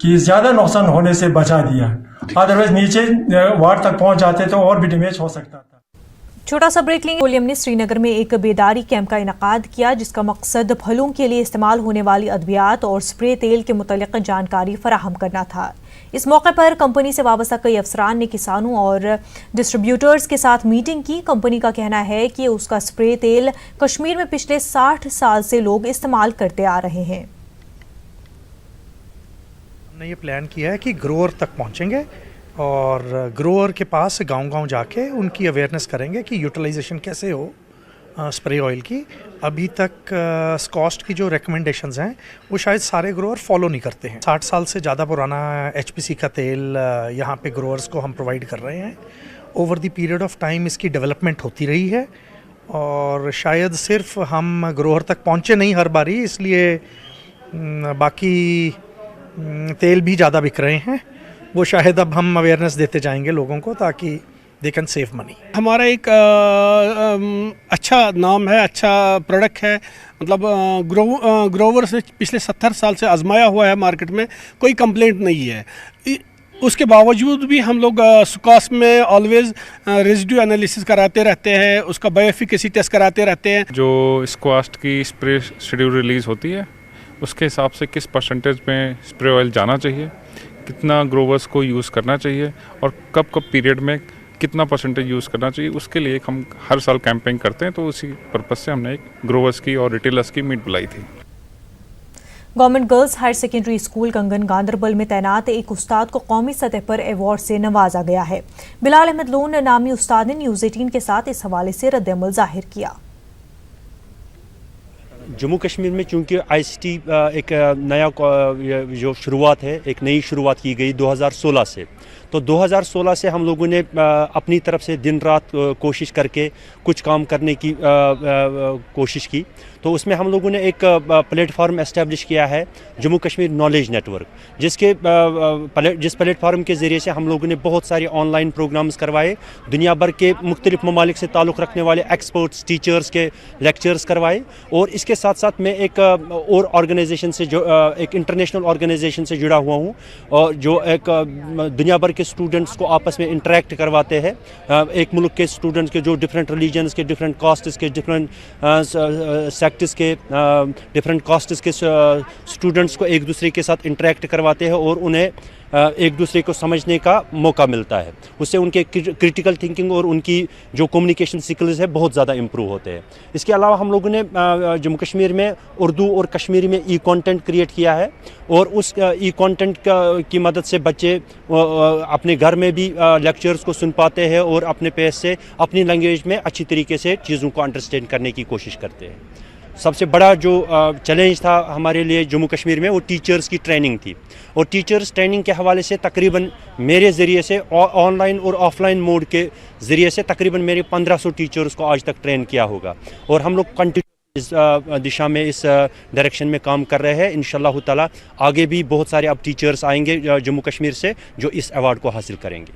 कि ज्यादा नुकसान होने से बचा दिया, अदरवाइज नीचे वार्ड तक पहुंच जाते तो और भी डैमेज हो सकता था। छोटा सा ब्रेक लेंगे। पेट्रोलियम ने श्रीनगर में एक बेदारी कैंप का इनकाद किया जिसका मकसद फलों के लिए इस्तेमाल होने वाली अद्वियात और स्प्रे तेल के मुतल्लिक़ जानकारी फराहम करना था। इस मौके पर कंपनी से वाबस्ता कई अफसरान ने किसानों और डिस्ट्रीब्यूटर्स के साथ मीटिंग की। कंपनी का कहना है कि उसका स्प्रे तेल कश्मीर में पिछले 60 साल से लोग इस्तेमाल करते आ रहे हैं। हमने ये प्लान किया है कि ग्रोअर तक पहुंचेंगे और ग्रोअर के पास गांव-गांव जाके उनकी अवेयरनेस करेंगे कि यूटिलाइजेशन कैसे हो स्प्रे ऑयल की। अभी तक कॉस्ट की जो रिकमेंडेशंस हैं वो शायद सारे ग्रोअर फॉलो नहीं करते हैं। 60 साल से ज़्यादा पुराना HPC का तेल यहाँ पे ग्रोअर्स को हम प्रोवाइड कर रहे हैं। Over the period of time इसकी डेवलपमेंट होती रही है और शायद सिर्फ हम ग्रोअर तक पहुँचे नहीं हर बारी, इसलिए बाकी तेल भी ज़्यादा बिक रहे हैं। वो शायद अब हम अवेयरनेस देते जाएंगे लोगों को ताकि दे कैन सेव मनी। हमारा एक अच्छा नाम है, अच्छा प्रोडक्ट है, मतलब ग्रोवर से पिछले 70 साल से आजमाया हुआ है, मार्केट में कोई कंप्लेंट नहीं है। उसके बावजूद भी हम लोग सुकास में ऑलवेज रेजिड्यू एनालिसिस कराते रहते हैं, उसका बायोएफिकेसी टेस्ट कराते रहते हैं। जो स्क्वास्ट की स्प्रे शेड्यूल रिलीज़ होती है उसके हिसाब से किस परसेंटेज में स्प्रे ऑयल जाना चाहिए, कितना ग्रोवर्स को यूज़ करना चाहिए और कब कब पीरियड में कितना परसेंटेज यूज़ करना चाहिए, उसके लिए हम हर साल कैंपेन करते हैं। तो उसी पर्पज़ से हमने एक ग्रोवर्स की और रिटेलर्स की मीट बुलाई थी। Government girls higher secondary school Kangan Ganderbal में तैनात एक उस्ताद को कौमी सतह पर अवार्ड से नवाजा गया है। बिलाल अहमद लोन नामी उस्ताद ने न्यूज़ 18 के साथ इस हवाले से रद्द-ए-अमल जाहिर किया। जम्मू कश्मीर में चूँकि ICT एक नया जो शुरुआत है, एक नई शुरुआत की गई 2016 से, तो 2016 से हम लोगों ने अपनी तरफ से दिन रात कोशिश करके कुछ काम करने की कोशिश की। तो उसमें हम लोगों ने एक प्लेटफॉर्म एस्टेब्लिश किया है, जम्मू कश्मीर नॉलेज नेटवर्क, जिस प्लेटफॉर्म के ज़रिए से हम लोगों ने बहुत सारे ऑनलाइन प्रोग्राम्स करवाए, दुनिया भर के मुख्तलिफ ममालिक से ताल्लुक़ रखने वाले एक्सपर्ट्स, टीचर्स के लेक्चर्स करवाए। और इसके साथ साथ मैं एक और ऑर्गेनाइजेशन से जो एक इंटरनेशनल ऑर्गेनाइजेशन से जुड़ा हुआ हूँ और जो एक दुनिया भर के स्टूडेंट्स को आपस में इंटरेक्ट करवाते हैं। एक मुल्क के स्टूडेंट्स के जो डिफरेंट रिलीजन्स के, डिफरेंट कास्ट्स के, डिफरेंट सेक्टर्स के, डिफरेंट कास्ट्स के स्टूडेंट्स को एक दूसरे के साथ इंटरेक्ट करवाते हैं और उन्हें एक दूसरे को समझने का मौका मिलता है। उससे उनके क्रिटिकल थिंकिंग और उनकी जो कम्युनिकेशन स्किल्स है बहुत ज़्यादा इम्प्रूव होते हैं। इसके अलावा हम लोगों ने जम्मू कश्मीर में उर्दू और कश्मीरी में कंटेंट क्रिएट किया है और उस कंटेंट की मदद से बच्चे अपने घर में भी लेक्चर्स को सुन पाते हैं और अपने पेस से अपनी लैंग्वेज में अच्छी तरीके से चीज़ों को अंडरस्टैंड करने की कोशिश करते हैं। सबसे बड़ा जो चैलेंज था हमारे लिए जम्मू कश्मीर में वो टीचर्स की ट्रेनिंग थी और टीचर्स ट्रेनिंग के हवाले से तकरीबन मेरे ज़रिए से ऑनलाइन और ऑफलाइन मोड के ज़रिए से तकरीबन मेरे 1500 टीचर्स को आज तक ट्रेन किया होगा और हम लोग कंटिन्यू इस दिशा में, इस डायरेक्शन में काम कर रहे हैं। इंशाल्लाह ताला आगे भी बहुत सारे अब टीचर्स आएंगे जम्मू कश्मीर से जो इस अवार्ड को हासिल करेंगे।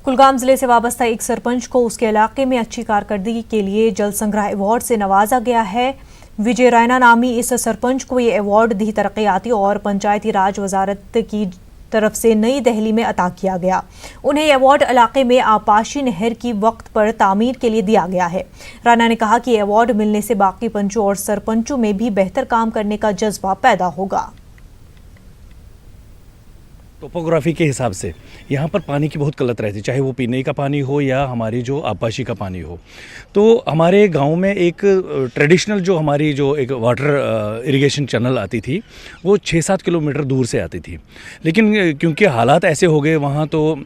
कुलगाम जिले से वाबस्ता एक सरपंच को उसके इलाके में अच्छी कारकर्दगी के लिए जल संग्रह अवार्ड से नवाजा गया है। विजय रैना नामी इस सरपंच को ये अवार्ड दी तरक्याती और पंचायती राज वजारत की तरफ से नई दिल्ली में अता किया गया। उन्हें यह अवार्ड इलाके में आपाशी नहर की वक्त पर तामीर के लिए दिया गया है। राणा ने कहा कि ये अवार्ड मिलने से बाकी पंचों और सरपंचों में भी बेहतर काम करने का जज्बा पैदा होगा। टोपोग्राफी के हिसाब से यहाँ पर पानी की बहुत किल्लत रहती है, चाहे वो पीने का पानी हो या हमारी जो आबाशी का पानी हो। तो हमारे गांव में एक ट्रेडिशनल जो हमारी जो एक वाटर इरिगेशन चैनल आती थी वो 6-7 किलोमीटर दूर से आती थी, लेकिन क्योंकि हालात ऐसे हो गए वहाँ, तो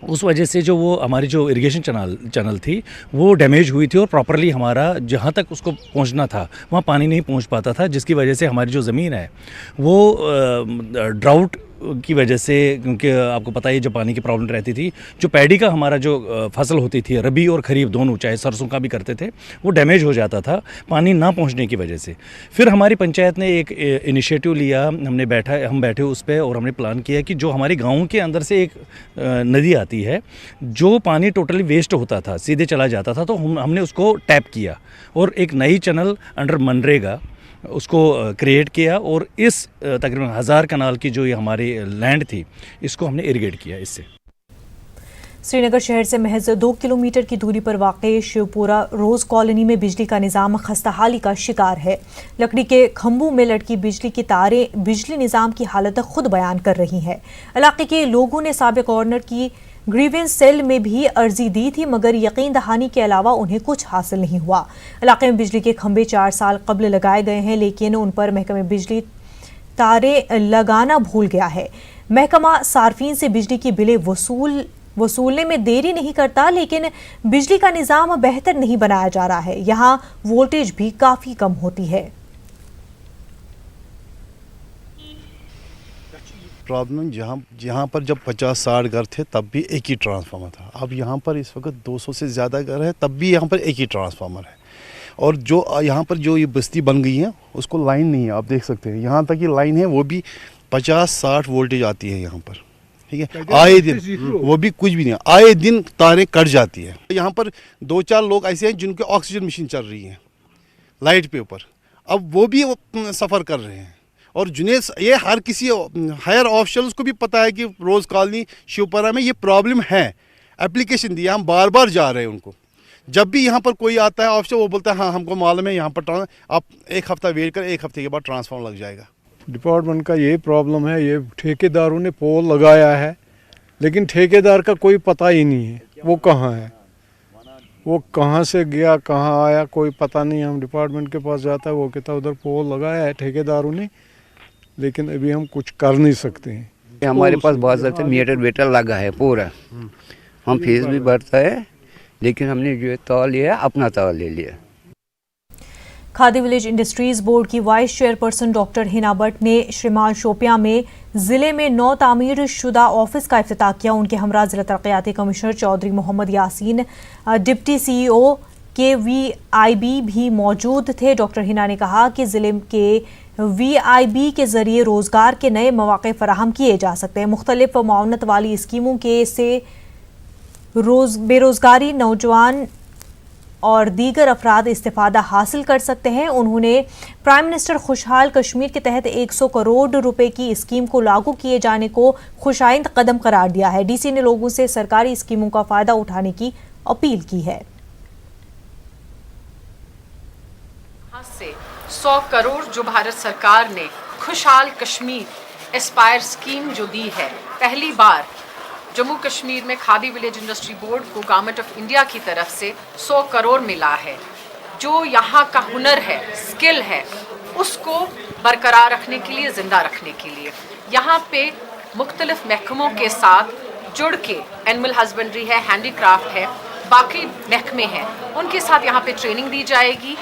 उस वजह से जो वो हमारी जो इरिगेशन चैनल थी वो डैमेज हुई थी और प्रॉपरली हमारा जहाँ तक उसको पहुँचना था वहाँ पानी नहीं पहुँच पाता था, जिसकी वजह से हमारी जो ज़मीन है वो ड्राउट की वजह से, क्योंकि आपको पता है जब पानी की प्रॉब्लम रहती थी, जो पैडी का हमारा जो फसल होती थी रबी और खरीफ दोनों, चाहे सरसों का भी करते थे, वो डैमेज हो जाता था पानी ना पहुंचने की वजह से। फिर हमारी पंचायत ने एक इनिशिएटिव लिया, हम बैठे उस पर और हमने प्लान किया कि जो हमारे गाँव के अंदर से एक नदी आती है, जो पानी टोटली वेस्ट होता था, सीधे चला जाता था, तो हमने उसको टैप किया और एक नई चैनल अंडर मनरेगा उसको क्रिएट किया और इस तकरीबन 1000 कनाल की जो ये हमारी लैंड थी इसको हमने इरिगेट किया इससे। श्रीनगर शहर से महज 2 किलोमीटर की दूरी पर वाक़ई शिवपुरा रोज कॉलोनी में बिजली का निज़ाम खस्ताहाली का शिकार है। लकड़ी के खंभों में लटकी बिजली की तारें बिजली निज़ाम की हालत खुद बयान कर रही हैं। इलाके के लोगों ने साबिक गवर्नर की ग्रीवेंस सेल में भी अर्जी दी थी, मगर यकीन दहानी के अलावा उन्हें कुछ हासिल नहीं हुआ। इलाके में बिजली के खंभे 4 साल कबल लगाए गए हैं, लेकिन उन पर महकमे बिजली तारें लगाना भूल गया है। महकमा सार्फिन से बिजली की बिलें वसूलने में देरी नहीं करता, लेकिन बिजली का निज़ाम बेहतर नहीं बनाया जा रहा है। यहाँ वोल्टेज भी काफ़ी कम होती है। प्रॉब्लम जहाँ पर जब 50-60 घर थे तब भी एक ही ट्रांसफार्मर था। अब यहाँ पर इस वक्त 200 से ज़्यादा घर है, तब भी यहाँ पर एक ही ट्रांसफार्मर है। और जो यहाँ पर जो ये बस्ती बन गई है उसको लाइन नहीं है, आप देख सकते हैं यहाँ तक ये लाइन है, वो भी 50-60 वोल्टेज आती है यहाँ पर, ठीक है। आए दिन वो भी कुछ भी नहीं, आए दिन तारें कट जाती है। यहाँ पर 2-4 लोग ऐसे हैं जिनके ऑक्सीजन मशीन चल रही है लाइट पे ऊपर, अब वो भी सफ़र कर रहे हैं। और जुनेद, ये हर किसी हायर ऑफिशियल्स को भी पता है कि रोज़ कॉलोनी शिवपुरा में ये प्रॉब्लम है। एप्लीकेशन दिया, हम बार बार जा रहे हैं उनको। जब भी यहाँ पर कोई आता है ऑफिसर, वो बोलता है हाँ हमको मालूम है, यहाँ पर आप 1 हफ्ता वेट कर, 1 हफ्ते के बाद ट्रांसफार्मर लग जाएगा। डिपार्टमेंट का यही प्रॉब्लम है, ये ठेकेदारों ने पोल लगाया है, लेकिन ठेकेदार का कोई पता ही नहीं है वो कहाँ है, वो कहाँ से गया कहाँ आया कोई पता नहीं। हम डिपार्टमेंट के पास जाता है, वो कहता है उधर पोल लगाया है ठेकेदारों ने, लेकिन अभी हम कुछ कर नहीं सकते हैं। हमारे पास बहुत ज़्यादा मीटर वेटर लगा है पूरा, हम फीस भी भरता है, लेकिन हमने जो ताव लिया अपना ताव ले लिया। खादी विलेज इंडस्ट्रीज बोर्ड की vice chairperson doctor Hina Bhatt ने श्रीमाल शोपियां में जिले में 9 तामीर शुदा ऑफिस का इफ्तिताह किया। उनके हमरा जिला तरक्याती commissioner Chaudhry Mohammad Yasin, deputy CEO के VIB भी मौजूद थे। डॉक्टर हिना ने कहा कि जिले के VIB के जरिए रोजगार के नए मौके फराहम किए जा सकते हैं। मुख्तलिफ माउनत वाली स्कीमों के से बेरोजगारी नौजवान और दीगर अफराद इस्तेफादा हासिल कर सकते हैं। उन्होंने प्राइम मिनिस्टर खुशहाल कश्मीर के तहत 100 करोड़ रुपए की स्कीम को लागू किए जाने को खुशाइंद कदम करार दिया है। DC ने लोगों से सरकारी स्कीमों का फायदा उठाने की अपील की है। 100 करोड़ जो भारत सरकार ने खुशहाल कश्मीर एस्पायर स्कीम जो दी है, पहली बार जम्मू कश्मीर में खादी विलेज इंडस्ट्री बोर्ड को गवर्नमेंट ऑफ इंडिया की तरफ से 100 करोड़ मिला है। जो यहाँ का हुनर है, स्किल है, उसको बरकरार रखने के लिए, ज़िंदा रखने के लिए यहाँ पे मुख्तलिफ महकमों के साथ जुड़ के, एनिमल हस्बेंड्री है, हैंडीक्राफ्ट है, बाकी महकमे हैं, उनके साथ यहाँ पे ट्रेनिंग दी जाएगी।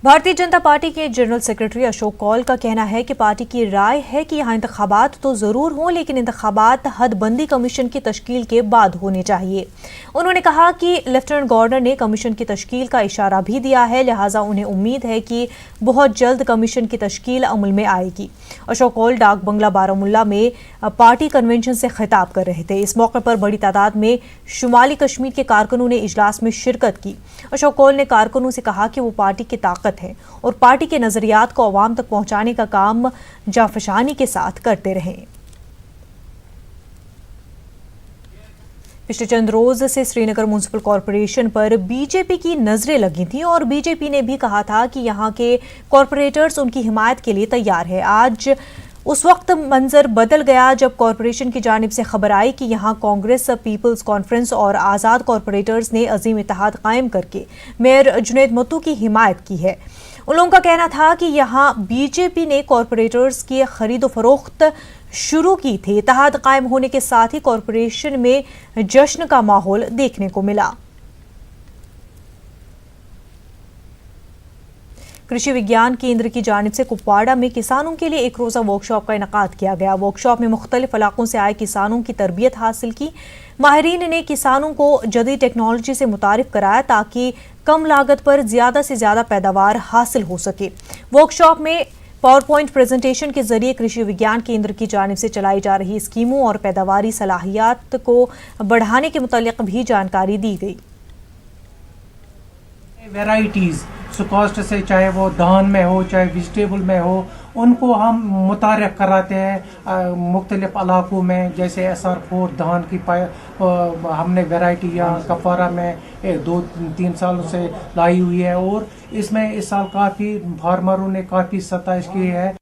भारतीय जनता पार्टी के जनरल सेक्रेटरी अशोक कौल का कहना है कि पार्टी की राय है कि यहाँ इंतखाबात तो ज़रूर हों, लेकिन इंतखाबात हदबंदी कमीशन की तश्कील के बाद होने चाहिए। उन्होंने कहा कि लेफ्टिनेंट गवर्नर ने कमीशन की तश्कील का इशारा भी दिया है, लिहाजा उन्हें उम्मीद है कि बहुत जल्द कमीशन की तश्कील अमल में आएगी। अशोक कौल डाक बंगला बारामुल्ला में पार्टी कन्वेंशन से खिताब कर रहे थे। इस मौके पर बड़ी तादाद में शुमाली कश्मीर के कारकुनों ने इजलास में शिरकत की। अशोक कौल ने कारकुनों से कहा कि वो पार्टी की ताकत है और पार्टी के नजरियात को अवाम तक पहुंचाने का काम जाफशानी के साथ करते रहें। पिछले चंद रोज से श्रीनगर म्युनिसिपल कॉरपोरेशन पर बीजेपी की नजरें लगी थी और बीजेपी ने भी कहा था कि यहां के कॉरपोरेटर्स उनकी हिमायत के लिए तैयार है। आज उस वक्त मंजर बदल गया जब कॉरपोरेशन की जानिब से खबर आई कि यहां कांग्रेस, पीपल्स कॉन्फ्रेंस और आज़ाद कॉरपोरेटर्स ने अजीम इत्तेहाद कायम करके मेयर जुनैद मत्तू की हिमायत की है। उन लोगों का कहना था कि यहां बीजेपी ने कॉरपोरेटर्स की खरीदो फरोख्त शुरू की थी। इत्तेहाद कायम होने के साथ ही कॉरपोरेशन में जश्न का माहौल देखने को मिला। कृषि विज्ञान केंद्र की जानिब से कुपवाड़ा में किसानों के लिए एक रोज़ा वर्कशॉप का इनेकाद किया गया। वर्कशॉप में मुख्तलिफ इलाकों से आए किसानों की तरबियत हासिल की। माहिरीन ने किसानों को जदीद टेक्नोलॉजी से मुतारिफ कराया ताकि कम लागत पर ज़्यादा से ज़्यादा पैदावार हासिल हो सके। वर्कशॉप में पावर पॉइंट प्रेजेंटेशन के जरिए कृषि विज्ञान केंद्र की जानिब से चलाई जा रही स्कीमों और पैदावारी सलाहियत को बढ़ाने के मुतालिक भी जानकारी दी गई। वेराइटीज़ सुकॉस्ट से, चाहे वो धान में हो चाहे वेजिटेबल में हो, उनको हम मुतारफ़ कराते हैं मुख्तलिफ इलाकों में। जैसे SR4 धान की हमने वैरायटी यहाँ कपवारा में 2-3 सालों से लाई हुई है और इसमें इस साल काफ़ी फार्मरों ने काफ़ी सताइश की है।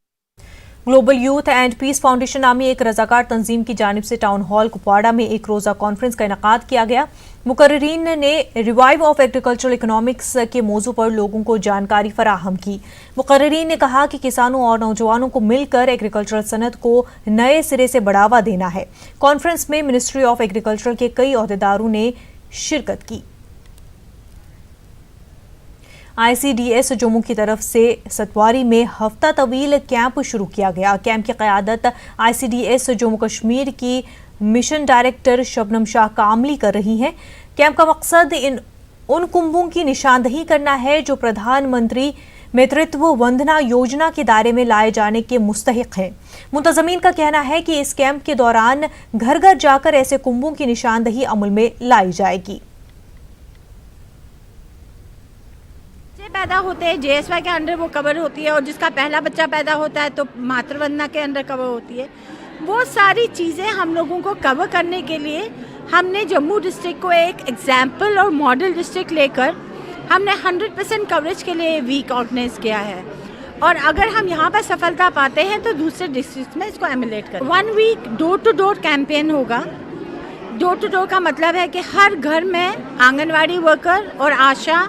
Global youth and peace foundation नामी एक रजाकार तंजीम की जानिब से टाउन हॉल कुपवाड़ा में एक रोज़ा कॉन्फ्रेंस का इनेकाद किया गया। मुकर्रिरीन ने रिवाइव ऑफ एग्रीकल्चरल इकोनॉमिक्स के मौजू पर लोगों को जानकारी फराहम की। मुकर्रिरीन ने कहा कि किसानों और नौजवानों को मिलकर एग्रीकल्चरल सनत को नए सिरे से बढ़ावा देना है। कॉन्फ्रेंस में मिनिस्ट्री ऑफ एग्रीकल्चर के कई अहदेदारों ने शिरकत की। ICDS जम्मू की तरफ से सतवारी में हफ्ता तवील कैंप शुरू किया गया। कैंप की क़यादत ICDS जम्मू कश्मीर की मिशन डायरेक्टर शबनम शाह कामली कर रही हैं। कैंप का मकसद उन कुंभों की निशानदही करना है जो प्रधानमंत्री नेतृत्व वंदना योजना के दायरे में लाए जाने के मुस्तहिक हैं। मुंतज़मीन का कहना है कि इस कैंप के दौरान घर घर जाकर ऐसे कुंभों की निशानदही अमल में लाई जाएगी। पैदा होते हैं JSY के अंडर वो कवर होती है और जिसका पहला बच्चा पैदा होता है तो मातृवंदना के अंडर कवर होती है। वो सारी चीज़ें हम लोगों को कवर करने के लिए हमने जम्मू डिस्ट्रिक्ट को एक एग्जाम्पल और मॉडल डिस्ट्रिक्ट लेकर हमने 100% कवरेज के लिए वीक ऑर्गेनाइज किया है और अगर हम यहाँ पर सफलता पाते हैं तो दूसरे डिस्ट्रिक्ट में इसको एमुलेट करें। 1 week door to door campaign होगा। डोर टू डोर का मतलब है कि हर घर में आंगनवाड़ी वर्कर और आशा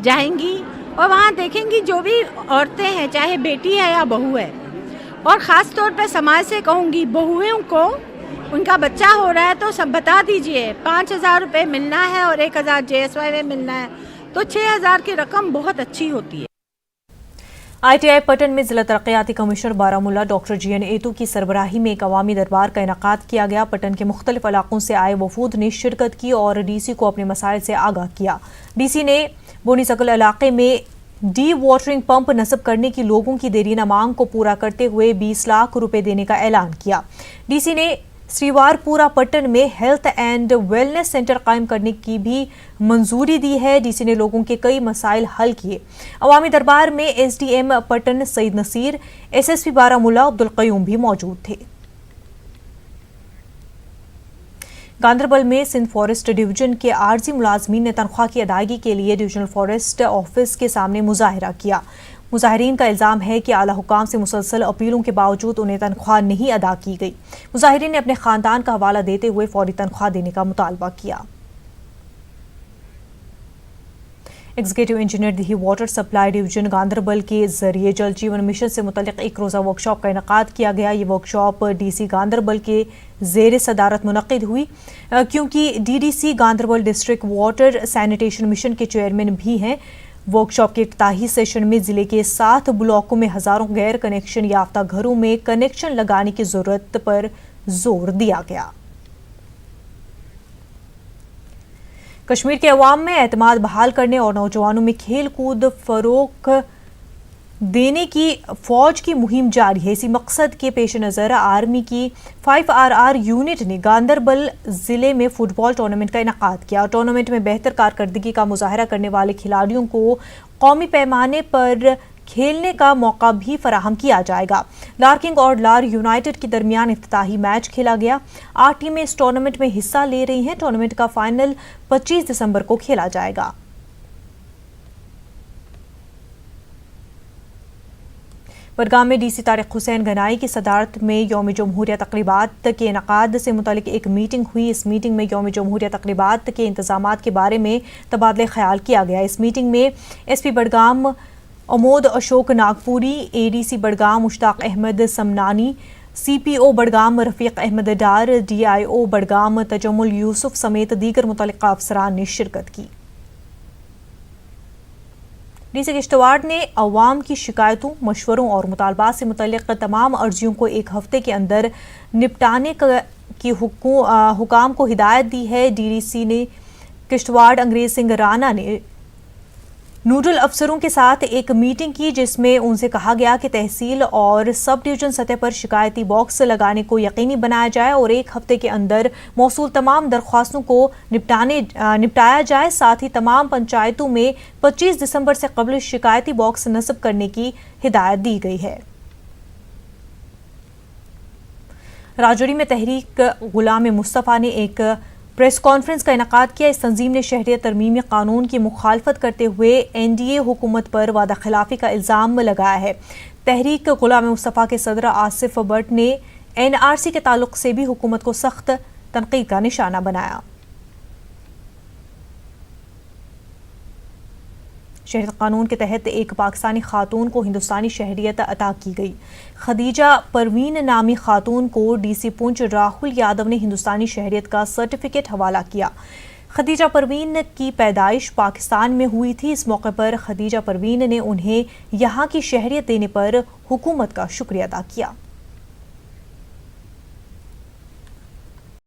जाएंगी और वहाँ देखेंगी जो भी औरतें हैं, चाहे बेटी है या बहू है, और ख़ास तौर पर समाज से कहूँगी बहुओं को उनका बच्चा हो रहा है तो सब बता दीजिए 5,000 रुपये मिलना है और 1,000 JSY में मिलना है तो 6,000 की रकम बहुत अच्छी होती है। ITI पटन में जिला तरक्याती कमिश्नर बारामुल्ला डॉक्टर GN एतू की सरबराही में एक अवामी दरबार का इनेकाद किया गया। पटन के मुख्तलिफ इलाकों से आए वफूद ने शिरकत की और DC को अपने मसाइल से आगाह किया। DC ने बोनी सकल इलाके में डी वाटरिंग पंप नस्ब करने की लोगों की देरीना मांग को पूरा करते हुए 20 लाख रुपए देने का ऐलान किया। DC ने श्रीवारपुरा पट्टन में हेल्थ एंड वेलनेस सेंटर कायम करने की भी मंजूरी दी है। DC ने लोगों के कई मसाइल हल किए। अवामी दरबार में SDM पट्टन सईद नसीर, SSP बारामुल्ला अब्दुल क़य्यूम भी मौजूद थे। गांदरबल में सिंध फॉरेस्ट डिवीजन के आर्जी मुलाजमीन ने तनख्वाह की अदायगी के लिए डिविजनल फॉरेस्ट ऑफिस के सामने मुजाहरा किया। मुजाहिरीन का इल्ज़ाम है कि आला हुकाम से मुसलसल अपीलों के बावजूद उन्हें तनख्वाह नहीं अदा की गई। मुजाहिरीन ने अपने खानदान का हवाला देते हुए फौरी तनख्वाह देने का मुतालबा किया। एग्जीक्यूटिव इंजीनियर दिही वाटर सप्लाई डिवीजन गांदरबल के जरिए जल जीवन मिशन से मुतल्लिक एक रोज़ा वर्कशॉप का इनेकाद किया गया। ये वर्कशॉप DC गांदरबल के ज़ेर सदारत मुनक़िद हुई क्योंकि DDC Ganderbal district water sanitation mission के चेयरमैन भी हैं। वर्कशॉप के इफ्तिताही सेशन में जिले के 7 ब्लॉकों में हजारों गैर कनेक्शन याफ्ता घरों में कनेक्शन लगाने की जरूरत पर जोर दिया गया। कश्मीर के अवाम में एतमाद बहाल करने और नौजवानों में खेल कूद फरोग देने की फौज की मुहिम जारी है। इसी मकसद के पेश नज़र आर्मी की 5RR यूनिट ने गांदरबल जिले में फुटबॉल टूर्नामेंट का इनेकाद किया। टूर्नामेंट में बेहतर कारकर्दगी का मुजाहरा करने वाले खिलाड़ियों को कौमी पैमाने पर खेलने का मौका भी फराहम किया जाएगा। लार्किंग और लार यूनाइटेड के दरमियान इफ्तिताही मैच खेला गया। 8 टीमें इस टूर्नामेंट में हिस्सा ले रही हैं। टूर्नामेंट का फाइनल 25 दिसंबर को खेला जाएगा। बडगाम में डीसी तारिक हुसैन गनाई की सदारत में यौम जमहूरिया तकरीबात के इनकाद से मुतालिक एक मीटिंग हुई। इस मीटिंग में यौम जमहूरिया तकरीबात के इंतजामात के बारे में तबादले ख्याल किया गया। इस मीटिंग में SP Budgam Amod Ashok Nagpuri, ADC Budgam Mushtaq Ahmad Samnani, CPO Budgam Rafiq Ahmad Dar, DIO Budgam Tajamul Yusuf समेत दीगर मुतल्लिका अफसरान ने शिरकत की। डीसी किश्तवाड़ ने अवाम की शिकायतों, मशवरों और मुतालबात से मुतल्लिक तमाम अर्जियों को 1 हफ्ते के अंदर निपटाने की हुकाम को हिदायत दी है। DDC ने किश्तवाड़ अंग्रेज सिंह राणा ने नोडल अफसरों के साथ एक मीटिंग की, जिसमें उनसे कहा गया कि तहसील और सब डिवीजन सतह पर शिकायती बॉक्स लगाने को यकीनी बनाया जाए और 1 हफ्ते के अंदर मौसूल तमाम दरख्वास्तों को निपटाया जाए। साथ ही तमाम पंचायतों में 25 दिसंबर से कबल शिकायती बॉक्स नस्ब करने की हिदायत दी गई है। राजौरी में तहरीक गुलाम मुस्तफ़ा ने एक प्रेस कॉन्फ्रेंस का इनेकाद किया। इस तंजीम ने शहरियत तरमीमी कानून की मुखालफत करते हुए NDA हुकूमत पर वादा खिलाफी का इल्ज़ाम लगाया है। तहरीक गुलाम मुस्तफ़ा के सदर आसिफ भट्ट ने NRC के ताल्लुक से भी हुकूमत को सख्त तनकीद का निशाना बनाया। शहरियत कानून के तहत एक पाकिस्तानी खातून को हिंदुस्तानी शहरियत अता की गई। खदीजा परवीन नामी खातून को DC पुंछ राहुल यादव ने हिंदुस्तानी शहरियत का सर्टिफिकेट हवाला किया। खदीजा परवीन की पैदाइश पाकिस्तान में हुई थी। इस मौके पर खदीजा परवीन ने उन्हें यहाँ की शहरियत देने पर हुकूमत का शुक्रिया अदा किया।